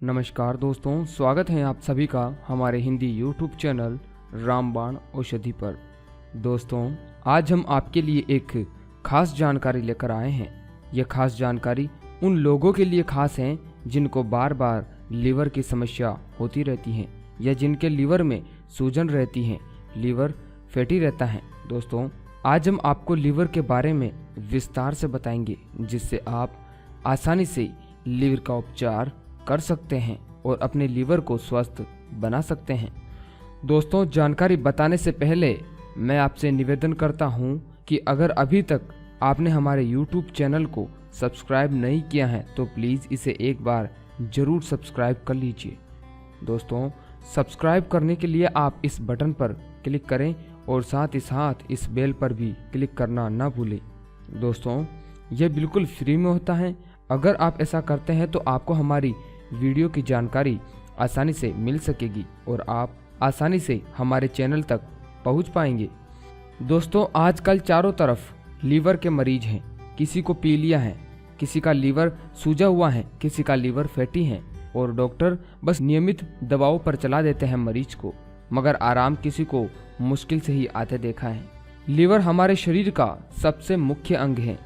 नमस्कार दोस्तों, स्वागत है आप सभी का हमारे हिंदी यूट्यूब चैनल रामबाण औषधि पर। दोस्तों, आज हम आपके लिए एक खास जानकारी लेकर आए हैं। यह खास जानकारी उन लोगों के लिए खास है जिनको बार बार लीवर की समस्या होती रहती है या जिनके लीवर में सूजन रहती है, लीवर फैटी रहता है। दोस्तों, आज हम आपको लीवर के बारे में विस्तार से बताएंगे, जिससे आप आसानी से लीवर का उपचार कर सकते हैं और अपने लीवर को स्वस्थ बना सकते हैं। दोस्तों, जानकारी बताने से पहले मैं आपसे निवेदन करता हूं कि अगर अभी तक आपने हमारे YouTube चैनल को सब्सक्राइब नहीं किया है तो प्लीज़ इसे एक बार ज़रूर सब्सक्राइब कर लीजिए। दोस्तों, सब्सक्राइब करने के लिए आप इस बटन पर क्लिक करें और साथ ही साथ इस बेल पर भी क्लिक करना ना भूलें। दोस्तों, यह बिल्कुल फ्री में होता है। अगर आप ऐसा करते हैं तो आपको हमारी वीडियो की जानकारी आसानी से मिल सकेगी और आप आसानी से हमारे चैनल तक पहुंच पाएंगे। दोस्तों, आजकल चारों तरफ लीवर के मरीज हैं। किसी को पीलिया है, किसी का लीवर सूजा हुआ है, किसी का लीवर फैटी है और डॉक्टर बस नियमित दवाओं पर चला देते हैं मरीज को, मगर आराम किसी को मुश्किल से ही आते देखा है। लीवर हमारे शरीर का सबसे मुख्य अंग है।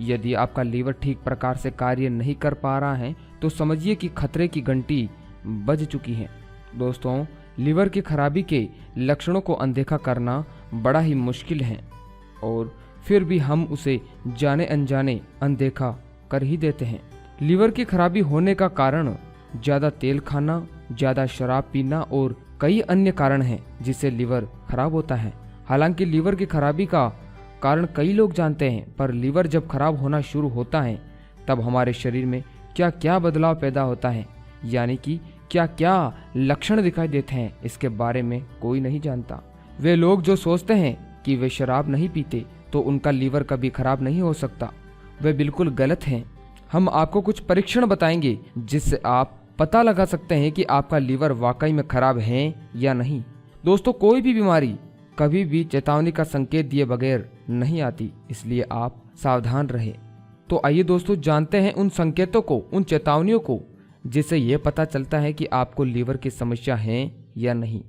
यदि आपका लीवर ठीक प्रकार से कार्य नहीं कर पा रहा है तो समझिए कि खतरे की घंटी बज चुकी है। दोस्तों, लीवर की खराबी के लक्षणों को अनदेखा करना बड़ा ही मुश्किल है और फिर भी हम उसे जाने अनजाने अनदेखा कर ही देते हैं। लीवर की खराबी होने का कारण ज़्यादा तेल खाना, ज़्यादा शराब पीना और कई अन्य कारण हैं जिससे लीवर खराब होता है। हालांकि लीवर की खराबी का कारण कई लोग जानते हैं, पर लीवर जब खराब होना शुरू होता है तब हमारे शरीर में क्या क्या बदलाव पैदा होता है, यानी कि क्या क्या लक्षण दिखाई देते हैं, इसके बारे में कोई नहीं जानता। वे लोग जो सोचते हैं कि वे शराब नहीं पीते तो उनका लीवर कभी खराब नहीं हो सकता, वे बिल्कुल गलत हैं। हम आपको कुछ परीक्षण बताएंगे जिससे आप पता लगा सकते हैं कि आपका लीवर वाकई में खराब है या नहीं। दोस्तों, कोई भी बीमारी कभी भी चेतावनी का संकेत दिए बगैर नहीं आती, इसलिए आप सावधान रहें। तो आइए दोस्तों, जानते हैं उन संकेतों को, उन चेतावनियों को जिससे यह पता चलता है कि आपको लीवर की समस्या है या नहीं।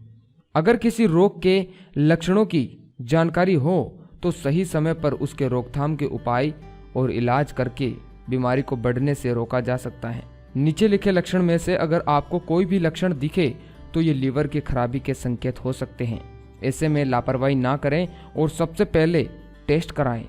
अगर किसी रोग के लक्षणों की जानकारी हो तो सही समय पर उसके रोकथाम के उपाय और इलाज करके बीमारी को बढ़ने से रोका जा सकता है। नीचे लिखे लक्षण में से अगर आपको कोई भी लक्षण दिखे तो ये लीवर की खराबी के संकेत हो सकते हैं। ऐसे में लापरवाही ना करें और सबसे पहले टेस्ट कराएं।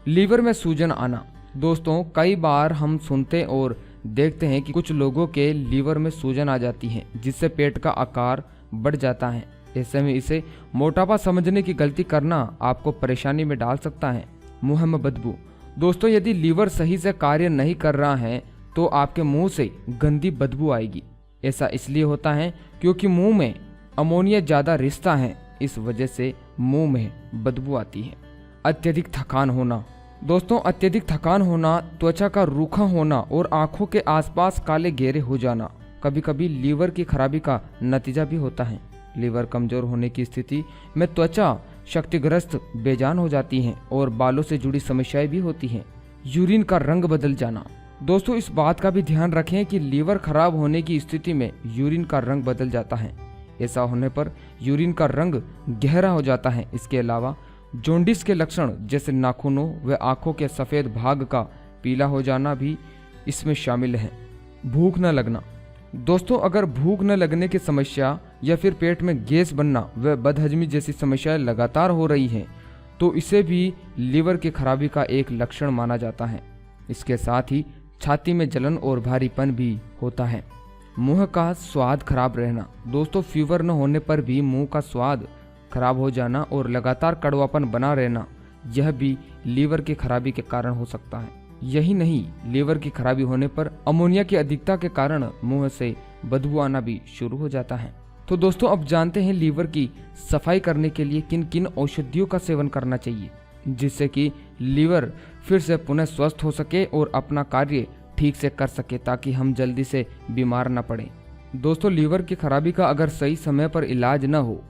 लीवर में सूजन आना। दोस्तों, कई बार हम सुनते और देखते हैं कि कुछ लोगों के लीवर में सूजन आ जाती है जिससे पेट का आकार बढ़ जाता है। ऐसे में इसे मोटापा समझने की गलती करना आपको परेशानी में डाल सकता है। मुंह में बदबू। दोस्तों, यदि लीवर सही से कार्य नहीं कर रहा है तो आपके मुंह से गंदी बदबू आएगी। ऐसा इसलिए होता है क्योंकि मुंह में अमोनिया ज़्यादा रिश्ता है, इस वजह से मुंह में बदबू आती है। अत्यधिक थकान होना। दोस्तों, अत्यधिक थकान होना, त्वचा का रूखा होना और आंखों के आसपास काले घेरे हो जाना कभी कभी लीवर की खराबी का नतीजा भी होता है। लीवर कमजोर होने की स्थिति में त्वचा शक्तिग्रस्त बेजान हो जाती है और बालों से जुड़ी समस्याएं भी होती हैं। यूरिन का रंग बदल जाना। दोस्तों, इस बात का भी ध्यान रखें कि लीवर खराब होने की स्थिति में यूरिन का रंग बदल जाता है। ऐसा होने पर यूरिन का रंग गहरा हो जाता है। इसके अलावा जॉन्डिस के लक्षण जैसे नाखूनों व आंखों के सफ़ेद भाग का पीला हो जाना भी इसमें शामिल है। भूख न लगना। दोस्तों, अगर भूख न लगने की समस्या या फिर पेट में गैस बनना व बदहजमी जैसी समस्याएं लगातार हो रही हैं तो इसे भी लीवर की खराबी का एक लक्षण माना जाता है। इसके साथ ही छाती में जलन और भारीपन भी होता है। मुंह का स्वाद खराब रहना। दोस्तों, फीवर न होने पर भी मुंह का स्वाद खराब हो जाना और लगातार कड़वापन बना रहना, यह भी लीवर की खराबी के कारण हो सकता है। यही नहीं, लीवर की खराबी होने पर अमोनिया की अधिकता के कारण मुंह से बदबू आना भी शुरू हो जाता है। तो दोस्तों, अब जानते हैं लीवर की सफाई करने के लिए किन किन औषधियों का सेवन करना चाहिए जिससे कि लीवर फिर से पुनः स्वस्थ हो सके और अपना कार्य ठीक से कर सके, ताकि हम जल्दी से बीमार न पड़े। दोस्तों, लीवर की खराबी का अगर सही समय पर इलाज न हो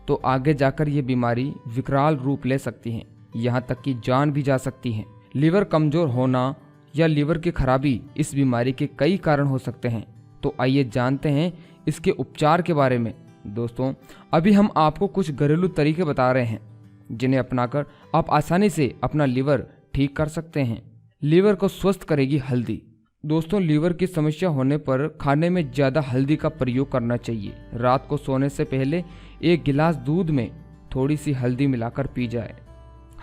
तो आगे जाकर ये बीमारी विकराल रूप ले सकती है, यहाँ तक कि जान भी जा सकती है। लीवर कमजोर होना या लीवर की खराबी इस बीमारी के कई कारण हो सकते हैं। तो आइए जानते हैं इसके उपचार के बारे में। दोस्तों, अभी हम आपको कुछ घरेलू तरीके बता रहे हैं जिन्हें अपनाकर आप आसानी से अपना लीवर ठीक कर सकते हैं। लीवर को स्वस्थ करेगी हल्दी। दोस्तों, लीवर की समस्या होने पर खाने में ज़्यादा हल्दी का प्रयोग करना चाहिए। रात को सोने से पहले 1 गिलास दूध में थोड़ी सी हल्दी मिलाकर पी जाए।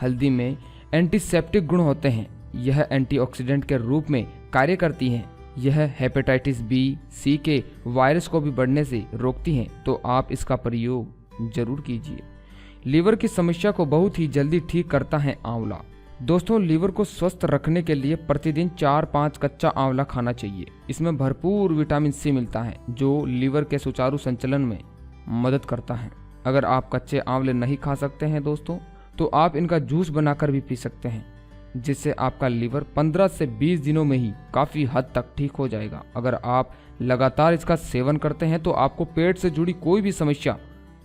हल्दी में एंटीसेप्टिक गुण होते हैं। यह एंटीऑक्सीडेंट के रूप में कार्य करती हैं। यह हेपेटाइटिस बी, सी के वायरस को भी बढ़ने से रोकती हैं, तो आप इसका प्रयोग जरूर कीजिए। लीवर की समस्या को बहुत ही जल्दी ठीक करता है आंवला। दोस्तों, लीवर को स्वस्थ रखने के लिए प्रतिदिन 4-5 कच्चा आंवला खाना चाहिए। इसमें भरपूर विटामिन सी मिलता है जो लीवर के सुचारू संचलन में मदद करता है। अगर आप कच्चे आंवले नहीं खा सकते हैं दोस्तों, तो आप इनका जूस बनाकर भी पी सकते हैं, जिससे आपका लीवर 15 से 20 दिनों में ही काफ़ी हद तक ठीक हो जाएगा। अगर आप लगातार इसका सेवन करते हैं तो आपको पेट से जुड़ी कोई भी समस्या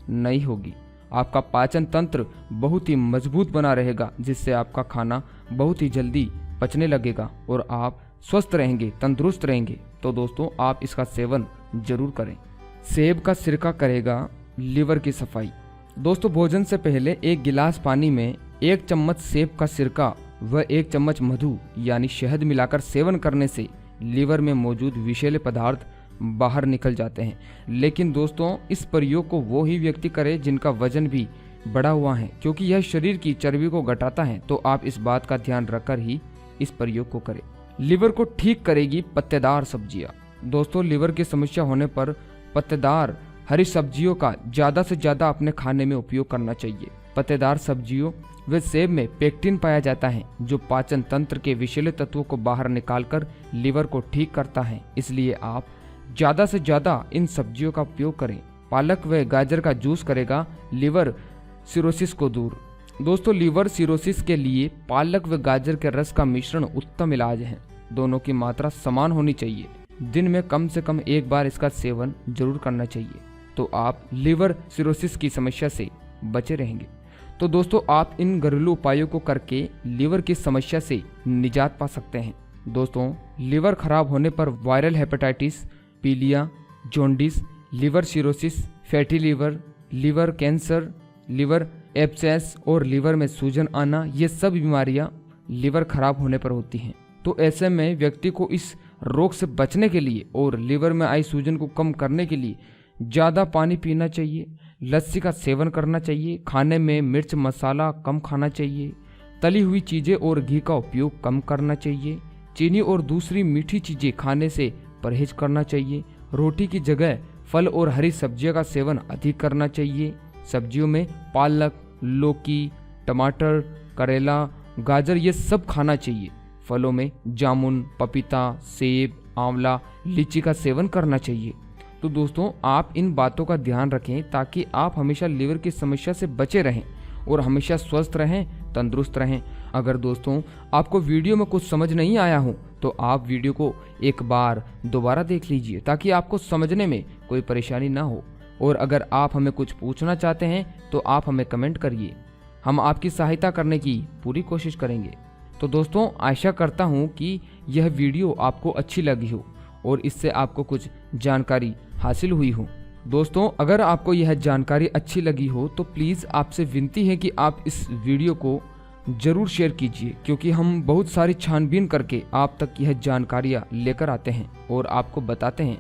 नहीं होगी। आपका पाचन तंत्र बहुत ही मजबूत बना रहेगा, जिससे आपका खाना बहुत ही जल्दी पचने लगेगा और आप स्वस्थ रहेंगे, तंदुरुस्त रहेंगे। तो दोस्तों, आप इसका सेवन जरूर करें। सेब का सिरका करेगा लीवर की सफाई। दोस्तों, भोजन से पहले 1 गिलास पानी में 1 चम्मच सेब का सिरका व 1 चम्मच मधु यानी शहद मिलाकर सेवन करने से लीवर में मौजूद विषैले पदार्थ बाहर निकल जाते हैं। लेकिन दोस्तों, इस प्रयोग को वो ही व्यक्ति करे जिनका वजन भी बढ़ा हुआ है, क्योंकि यह शरीर की चर्बी को घटाता है। तो आप इस बात का ध्यान रखकर ही इस प्रयोग को करें। लीवर को ठीक करेगी पत्तेदार सब्जियां। दोस्तों, लीवर की समस्या होने पर पत्तेदार हरी सब्जियों का ज़्यादा से ज़्यादा अपने खाने में उपयोग करना चाहिए। पत्तेदार सब्जियों व सेब में पेक्टिन पाया जाता है, जो पाचन तंत्र के विषैले तत्वों को बाहर निकालकर लीवर को ठीक करता है। इसलिए आप ज़्यादा से ज़्यादा इन सब्जियों का उपयोग करें। पालक व गाजर का जूस करेगा लीवर सिरोसिस को दूर। दोस्तों, लीवर सिरोसिस के लिए पालक व गाजर के रस का मिश्रण उत्तम इलाज है। दोनों की मात्रा समान होनी चाहिए। दिन में कम से कम 1 बार इसका सेवन जरूर करना चाहिए, तो आप लीवर सिरोसिस की समस्या से बचे रहेंगे। तो दोस्तों, आप इन घरेलू उपायों को करके लीवर की समस्या से निजात पा सकते हैं। दोस्तों, लीवर खराब होने पर वायरल हेपेटाइटिस, पीलिया, jaundice, liver cirrhosis, fatty liver, liver cancer, liver abscess और लीवर में सूजन आना, ये सब बीमारियां लीवर खराब होने पर होती हैं। तो ऐसे में व्यक्ति को इस रोग से बचने के लिए और लीवर में आई सूजन को कम करने के लिए ज़्यादा पानी पीना चाहिए, लस्सी का सेवन करना चाहिए, खाने में मिर्च मसाला कम खाना चाहिए, तली हुई चीज़ें और घी का उपयोग कम करना चाहिए, चीनी और दूसरी मीठी चीज़ें खाने से परहेज करना चाहिए, रोटी की जगह फल और हरी सब्जियों का सेवन अधिक करना चाहिए। सब्जियों में पालक, लौकी, टमाटर, करेला, गाजर ये सब खाना चाहिए। फलों में जामुन, पपीता, सेब, आंवला, लीची का सेवन करना चाहिए। तो दोस्तों, आप इन बातों का ध्यान रखें ताकि आप हमेशा लीवर की समस्या से बचे रहें और हमेशा स्वस्थ रहें, तंदुरुस्त रहें। अगर दोस्तों आपको वीडियो में कुछ समझ नहीं आया हो तो आप वीडियो को एक बार दोबारा देख लीजिए ताकि आपको समझने में कोई परेशानी ना हो। और अगर आप हमें कुछ पूछना चाहते हैं तो आप हमें कमेंट करिए, हम आपकी सहायता करने की पूरी कोशिश करेंगे। तो दोस्तों, आशा करता हूँ कि यह वीडियो आपको अच्छी लगी हो और इससे आपको कुछ जानकारी हासिल हुई हो। दोस्तों, अगर आपको यह जानकारी अच्छी लगी हो तो प्लीज़ आपसे विनती है कि आप इस वीडियो को ज़रूर शेयर कीजिए, क्योंकि हम बहुत सारी छानबीन करके आप तक यह जानकारियाँ लेकर आते हैं और आपको बताते हैं।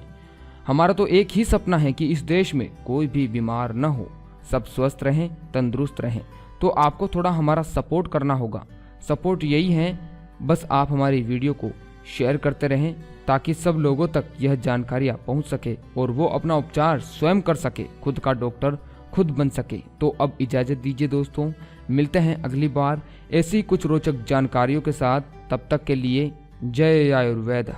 हमारा तो एक ही सपना है कि इस देश में कोई भी बीमार न हो, सब स्वस्थ रहें, तंदुरुस्त रहें। तो आपको थोड़ा हमारा सपोर्ट करना होगा। सपोर्ट यही है, बस आप हमारी वीडियो को शेयर करते रहें ताकि सब लोगों तक यह जानकारियाँ पहुँच सके और वो अपना उपचार स्वयं कर सके, खुद का डॉक्टर खुद बन सके। तो अब इजाज़त दीजिए दोस्तों, मिलते हैं अगली बार ऐसी कुछ रोचक जानकारियों के साथ। तब तक के लिए जय आयुर्वेद।